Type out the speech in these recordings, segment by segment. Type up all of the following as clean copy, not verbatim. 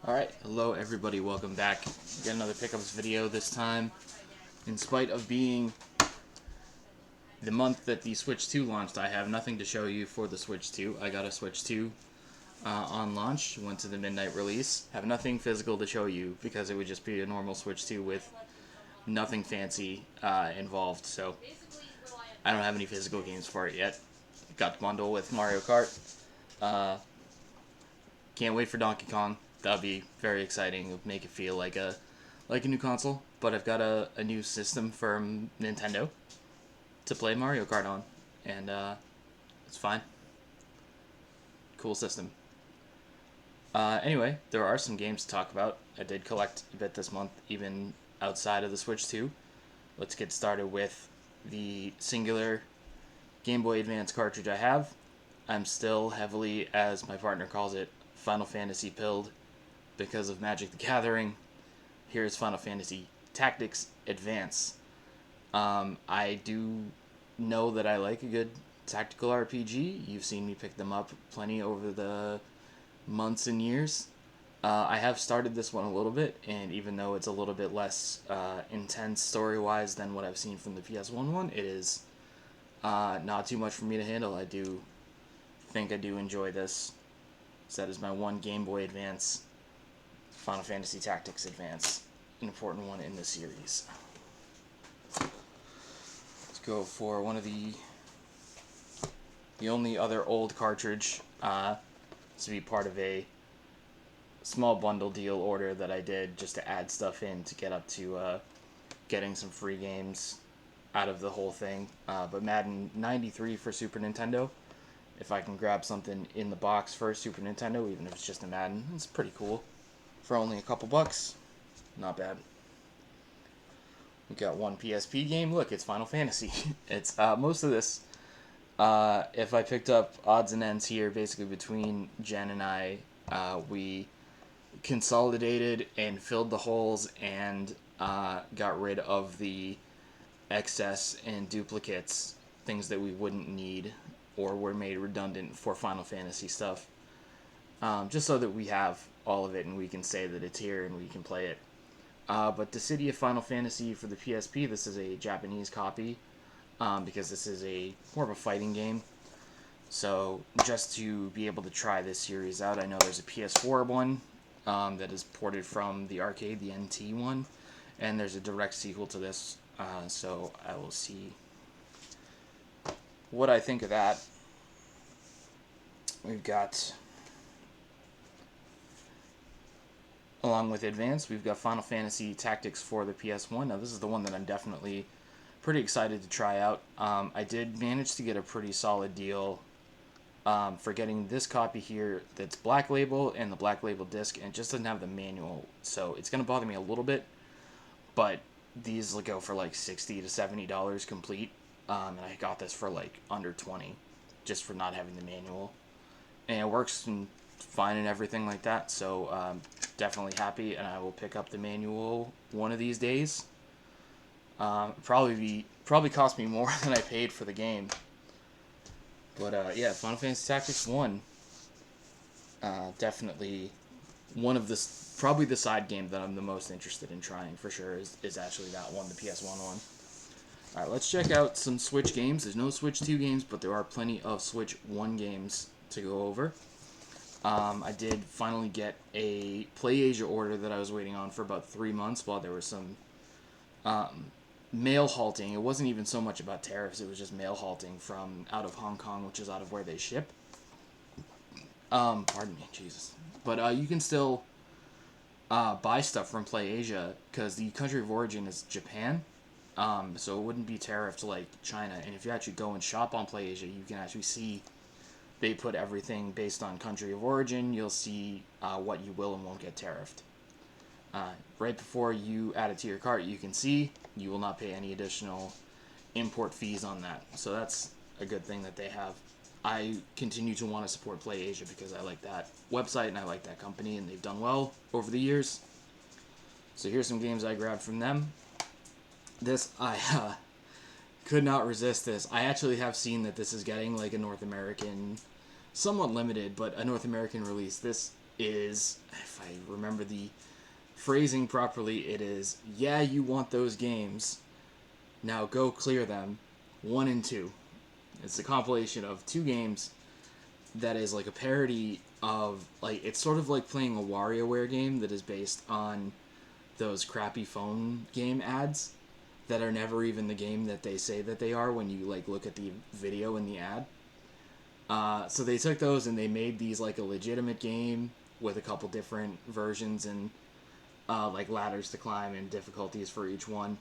Alright, hello everybody, welcome back. Got another pickups video this time. In spite of being the month that the Switch 2 launched, I have nothing to show you for the Switch 2. I got a Switch 2 on launch, went to the midnight release. Have nothing physical to show you because it would just be a normal Switch 2 with nothing fancy involved, so I don't have any physical games for it yet. Got the bundle with Mario Kart. Can't wait for Donkey Kong. That'll be very exciting. It'll make it feel like a new console. But I've got a new system from Nintendo to play Mario Kart on, and it's fine. Cool system. Anyway, there are some games to talk about. I did collect a bit this month, even outside of the Switch 2. Let's get started with the singular Game Boy Advance cartridge I have. I'm still heavily, as my partner calls it, Final Fantasy pilled because of Magic the Gathering. Here's Final Fantasy Tactics Advance. I do know that I like a good tactical RPG. You've seen me pick them up plenty over the months and years. I have started this one a little bit, and even though it's a little bit less intense story-wise than what I've seen from the PS1 one, it is not too much for me to handle. I do think I do enjoy this. So that is my one Game Boy Advance Final Fantasy Tactics Advance, an important one in the series. Let's go for one of the only other old cartridge to be part of a small bundle deal order that I did just to add stuff in to get up to getting some free games out of the whole thing. But Madden 93 for Super Nintendo. If I can grab something in the box for Super Nintendo, even if it's just a Madden, it's pretty cool. For only a couple bucks, not bad. We got one PSP game. Look, it's Final Fantasy. It's most of this. If I picked up odds and ends here, basically between Jen and I, we consolidated and filled the holes and got rid of the excess and duplicates, things that we wouldn't need or were made redundant for Final Fantasy stuff, just so that we have all of it and we can say that it's here and we can play it. But Dissidia Final Fantasy for the PSP, this is a Japanese copy, because this is more of a fighting game. So just to be able to try this series out, I know there's a PS4 one that is ported from the arcade, the NT one, and there's a direct sequel to this, so I will see what I think of that. We've got, along with Advance, we've got Final Fantasy Tactics for the PS1. Now this is the one that I'm definitely pretty excited to try out. I did manage to get a pretty solid deal for getting this copy here that's Black Label and the Black Label disc, and it just doesn't have the manual, so it's going to bother me a little bit, but these will go for like $60 to $70 complete. And I got this for like under 20 just for not having the manual, and it works fine and everything like that, so definitely happy, and I will pick up the manual one of these days. Probably cost me more than I paid for the game, but yeah, Final Fantasy Tactics 1, definitely one of probably the side game that I'm the most interested in trying for sure is actually that one, the PS1 one. Alright, let's check out some Switch games. There's no Switch 2 games, but there are plenty of Switch 1 games to go over. I did finally get a PlayAsia order that I was waiting on for about 3 months while there was some mail halting. It wasn't even so much about tariffs, it was just mail halting from out of Hong Kong, which is out of where they ship. Pardon me, Jesus. But you can still buy stuff from PlayAsia because the country of origin is Japan. So it wouldn't be tariffed like China, and if you actually go and shop on PlayAsia, you can actually see they put everything based on country of origin. You'll see what you will and won't get tariffed. Right before you add it to your cart, you can see you will not pay any additional import fees on that. So that's a good thing that they have. I continue to want to support PlayAsia because I like that website and I like that company, and they've done well over the years. So here's some games I grabbed from them. This, I could not resist this. I actually have seen that this is getting like a North American, somewhat limited, but a North American release. This is, if I remember the phrasing properly, it is, yeah, you want those games. Now go clear them. 1 and 2. It's a compilation of 2 games that is like a parody of, like, it's sort of like playing a WarioWare game that is based on those crappy phone game ads that are never even the game that they say that they are when you, like, look at the video in the ad. So they took those and they made these like a legitimate game with a couple different versions and like ladders to climb and difficulties for each one.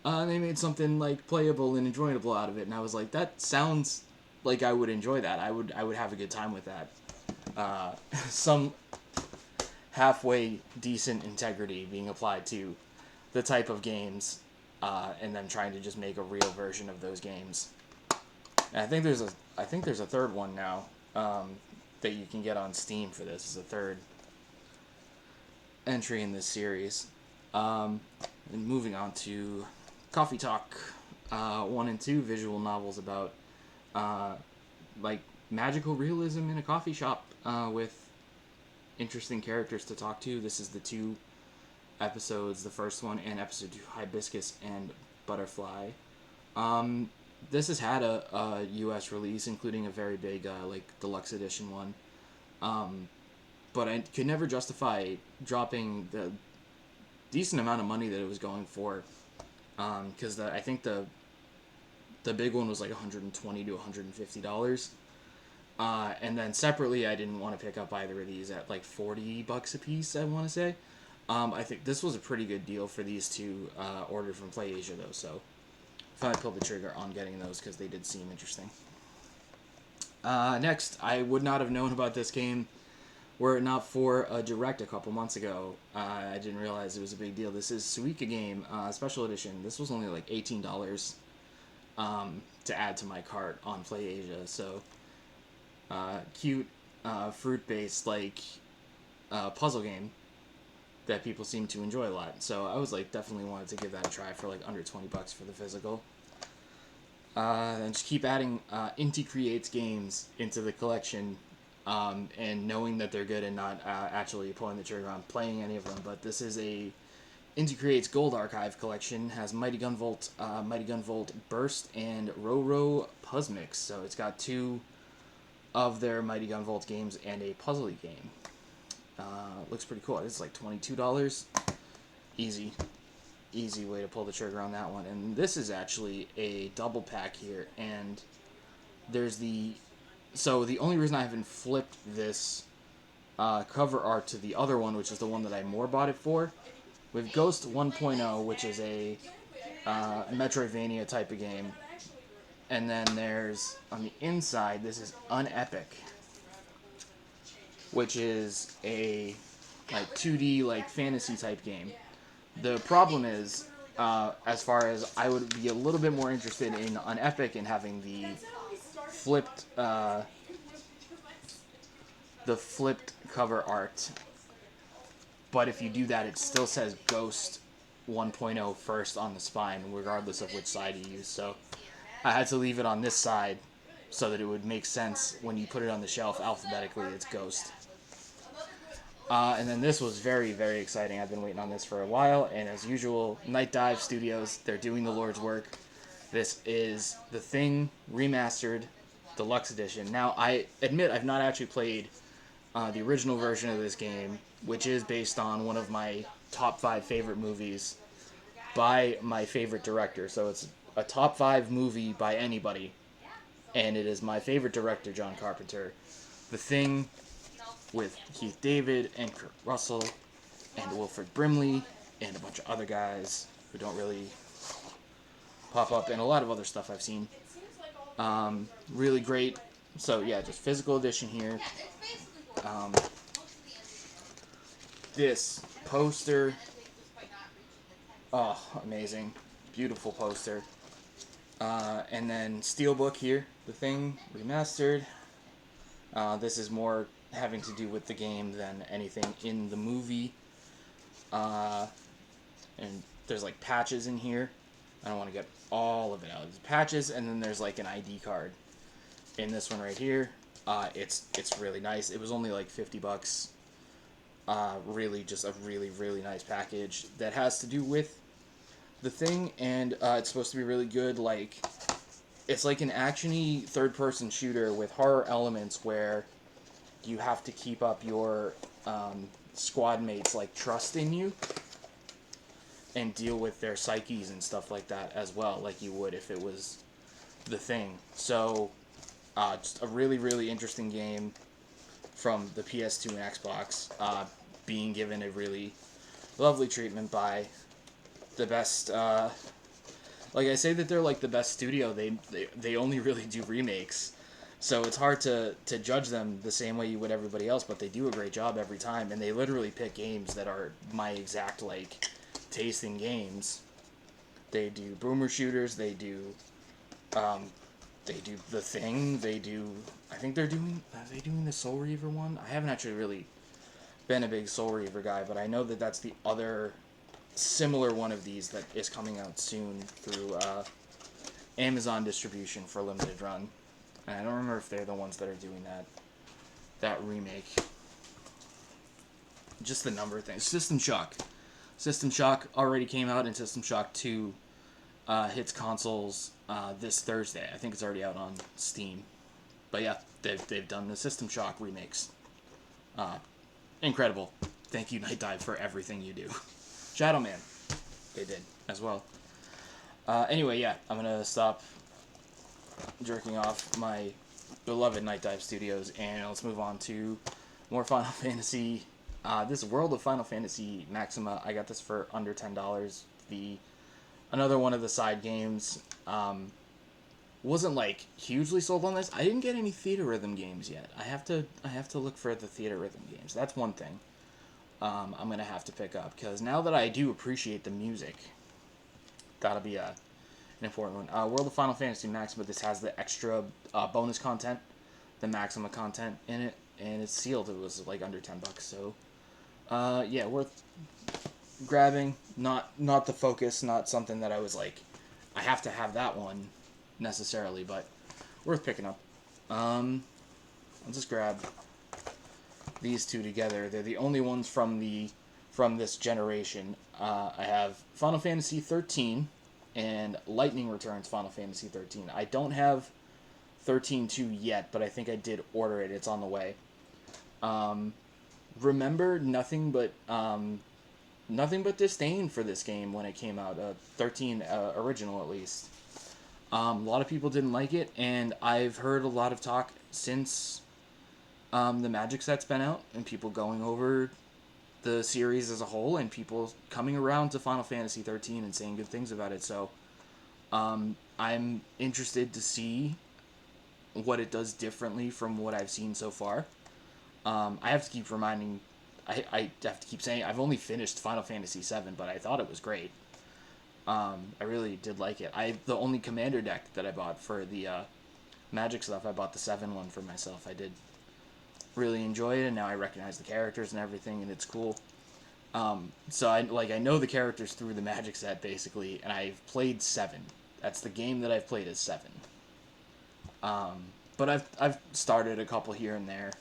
They made something like playable and enjoyable out of it, and I was like, that sounds like I would enjoy that. I would have a good time with that. Some halfway decent integrity being applied to the type of games, and them trying to just make a real version of those games. And I think there's a third one now that you can get on Steam for this. It's a third entry in this series. And moving on to Coffee Talk 1 and 2 visual novels about like magical realism in a coffee shop with interesting characters to talk to. This is the 2 episodes, the first one and episode 2, Hibiscus and Butterfly. This has had a US release, including a very big like deluxe edition one. But I could never justify dropping the decent amount of money that it was going for, because I think the big one was like $120 to $150, and then separately I didn't want to pick up either of these at like $40 a piece. I want to say, I think this was a pretty good deal for these 2 ordered from PlayAsia though, so I finally pulled the trigger on getting those because they did seem interesting. Next, I would not have known about this game were it not for a direct a couple months ago. I didn't realize it was a big deal. This is Suika game, special edition. This was only like $18 to add to my cart on PlayAsia. So cute, fruit-based like puzzle game that people seem to enjoy a lot. So I was like, definitely wanted to give that a try for like under $20 for the physical. And just keep adding Inti creates games into the collection. And knowing that they're good and not actually pulling the trigger on playing any of them. But this is a Inti Creates Gold Archive collection. Has Mighty Gun Volt Burst, and Roro Puzzmix. So it's got 2 of their Mighty Gun Volt games and a puzzly game. Looks pretty cool. It's like $22. Easy way to pull the trigger on that one. And this is actually a double pack here. And there's So the only reason I haven't flipped this cover art to the other one, which is the one that I more bought it for, with Ghost 1.0, which is a Metroidvania type of game. And then there's, on the inside, this is UnEpic, which is a like 2D like fantasy type game. The problem is, as far as I would be a little bit more interested in UnEpic and having the flipped cover art, but if you do that, it still says Ghost 1.0 first on the spine, regardless of which side you use. So I had to leave it on this side so that it would make sense when you put it on the shelf alphabetically. It's Ghost. And then this was very, very exciting. I've been waiting on this for a while, and as usual, Night Dive Studios, they're doing the Lord's work. This is The Thing Remastered Deluxe Edition. Now, I admit I've not actually played the original version of this game, which is based on one of my top 5 favorite movies by my favorite director. So it's a top 5 movie by anybody, and it is my favorite director, John Carpenter. The Thing, with Keith David and Kurt Russell and Wilfred Brimley and a bunch of other guys who don't really pop up, and a lot of other stuff I've seen. Really great. So yeah, just physical edition here. This poster, oh, amazing, beautiful poster. And then steelbook here, The Thing Remastered. This is more having to do with the game than anything in the movie. And there's like patches in here. I don't want to get all of it out. There's patches, and then there's like an ID card in this one right here. It's really nice. It was only like $50 Really, just a really, really nice package that has to do with the thing, and it's supposed to be really good. Like, it's like an action-y third-person shooter with horror elements where you have to keep up your squad mates' like trust in you and deal with their psyches and stuff like that as well, like you would if it was the thing. So, just a really, really interesting game from the PS2 and Xbox, being given a really lovely treatment by the best. Like I say that they're like the best studio. They only really do remakes, so it's hard to judge them the same way you would everybody else. But they do a great job every time, and they literally pick games that are my exact like taste in games. They do boomer shooters. They do the thing. They do. I think they're doing. Are they doing the Soul Reaver one? I haven't actually really been a big Soul Reaver guy, but I know that that's the other similar one of these that is coming out soon through Amazon distribution for limited run. And I don't remember if they're the ones that are doing that remake. Just the number thing. System Shock. System Shock already came out, and System Shock 2 hits consoles this Thursday. I think it's already out on Steam. But yeah, they've done the System Shock remakes. Incredible. Thank you, Night Dive, for everything you do. Shadow Man, they did as well. Anyway, yeah, I'm gonna stop jerking off my beloved Night Dive Studios, and let's move on to more Final Fantasy. This World of Final Fantasy Maxima, I got this for under $10. Another one of the side games. Wasn't like hugely sold on this. I didn't get any Theater Rhythm games yet. I have to look for the Theater Rhythm games. That's one thing I'm gonna have to pick up, because now that I do appreciate the music, that'll be an important one. World of Final Fantasy Maxima. This has the extra bonus content, the Maxima content in it, and it's sealed. It was like under $10. So yeah, worth grabbing. Not the focus. Not something that I was like, I have to have that one necessarily, but worth picking up. I'll just grab these two together. They're the only ones from this generation. I have Final Fantasy XIII and Lightning Returns Final Fantasy XIII. I don't have 13.2 yet, but I think I did order it. It's on the way. Remember nothing but disdain for this game when it came out. 13 original, at least. A lot of people didn't like it, and I've heard a lot of talk since the Magic set's been out, and people going over the series as a whole, and people coming around to Final Fantasy 13 and saying good things about it. So I'm interested to see what it does differently from what I've seen so far. I have to keep reminding, I have to keep saying, I've only finished Final Fantasy 7, but I thought it was great. I really did like it. The only commander deck that I bought for the Magic stuff, I bought the 7 one for myself. I did really enjoy it, and now I recognize the characters and everything, and it's cool. So I know the characters through the Magic set, basically, and I've played 7. That's the game that I've played is 7. But I've started a couple here and there.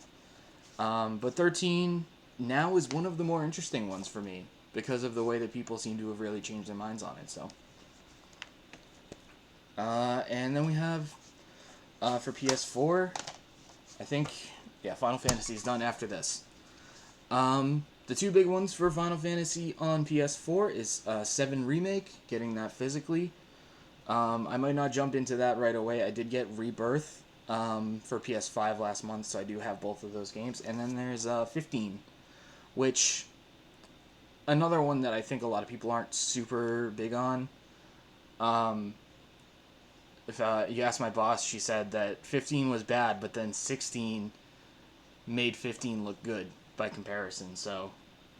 But 13 now is one of the more interesting ones for me, because of the way that people seem to have really changed their minds on it. So, and then we have for PS4, I think, yeah, Final Fantasy's done after this. The two big ones for Final Fantasy on PS4 is 7 Remake, getting that physically. I might not jump into that right away. I did get Rebirth for PS5 last month, so I do have both of those games. And then there's 15, which, another one that I think a lot of people aren't super big on. If you ask my boss, she said that 15 was bad, but then 16 made 15 look good by comparison. So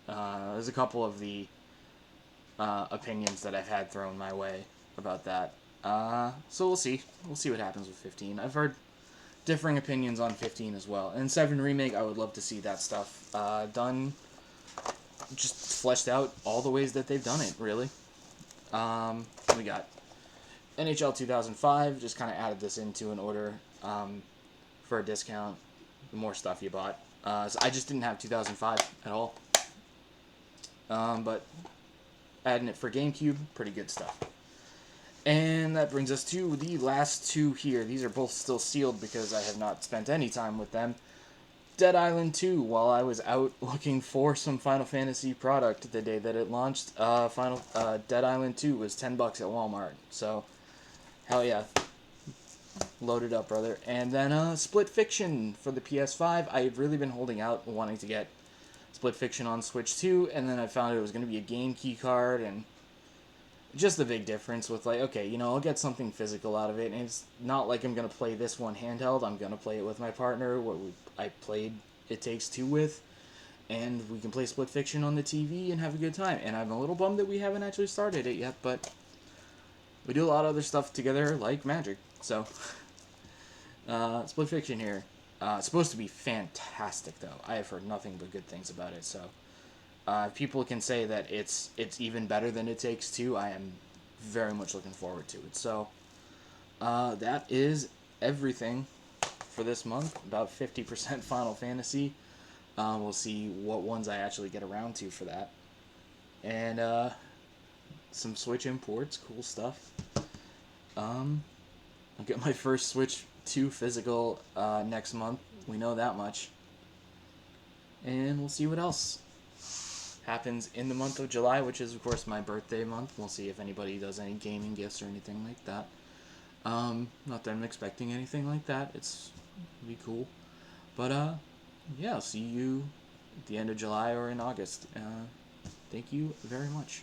there's a couple of the opinions that I've had thrown my way about that. So we'll see. We'll see what happens with 15. I've heard differing opinions on 15 as well. And 7 Remake, I would love to see that stuff done, just fleshed out all the ways that they've done it, really. We got NHL 2005, just kind of added this into an order for a discount, the more stuff you bought. So I just didn't have 2005 at all. But adding it for GameCube, pretty good stuff. And that brings us to the last two here. These are both still sealed because I have not spent any time with them. Dead Island 2, while I was out looking for some Final Fantasy product the day that it launched, Dead Island 2 was $10 at Walmart. So, hell yeah. Load it up, brother. And then Split Fiction for the PS5. I had really been holding out, wanting to get Split Fiction on Switch 2, and then I found it was going to be a game key card, and just the big difference with, like, okay, I'll get something physical out of it, and it's not like I'm going to play this one handheld. I'm going to play it with my partner, I played It Takes Two with, and we can play Split Fiction on the TV and have a good time. And I'm a little bummed that we haven't actually started it yet, but we do a lot of other stuff together, like Magic, so... Split Fiction here. It's supposed to be fantastic, though. I have heard nothing but good things about it, so... if people can say that it's even better than It Takes Two, I am very much looking forward to it. So, that is everything for this month. About 50% Final Fantasy. We'll see what ones I actually get around to for that. And, some Switch imports. Cool stuff. I'll get my first Switch 2 physical next month. We know that much. And we'll see what else happens in the month of July, which is, of course, my birthday month. We'll see if anybody does any gaming gifts or anything like that. Not that I'm expecting anything like that. It'll be cool. But, yeah, I'll see you at the end of July or in August. Thank you very much.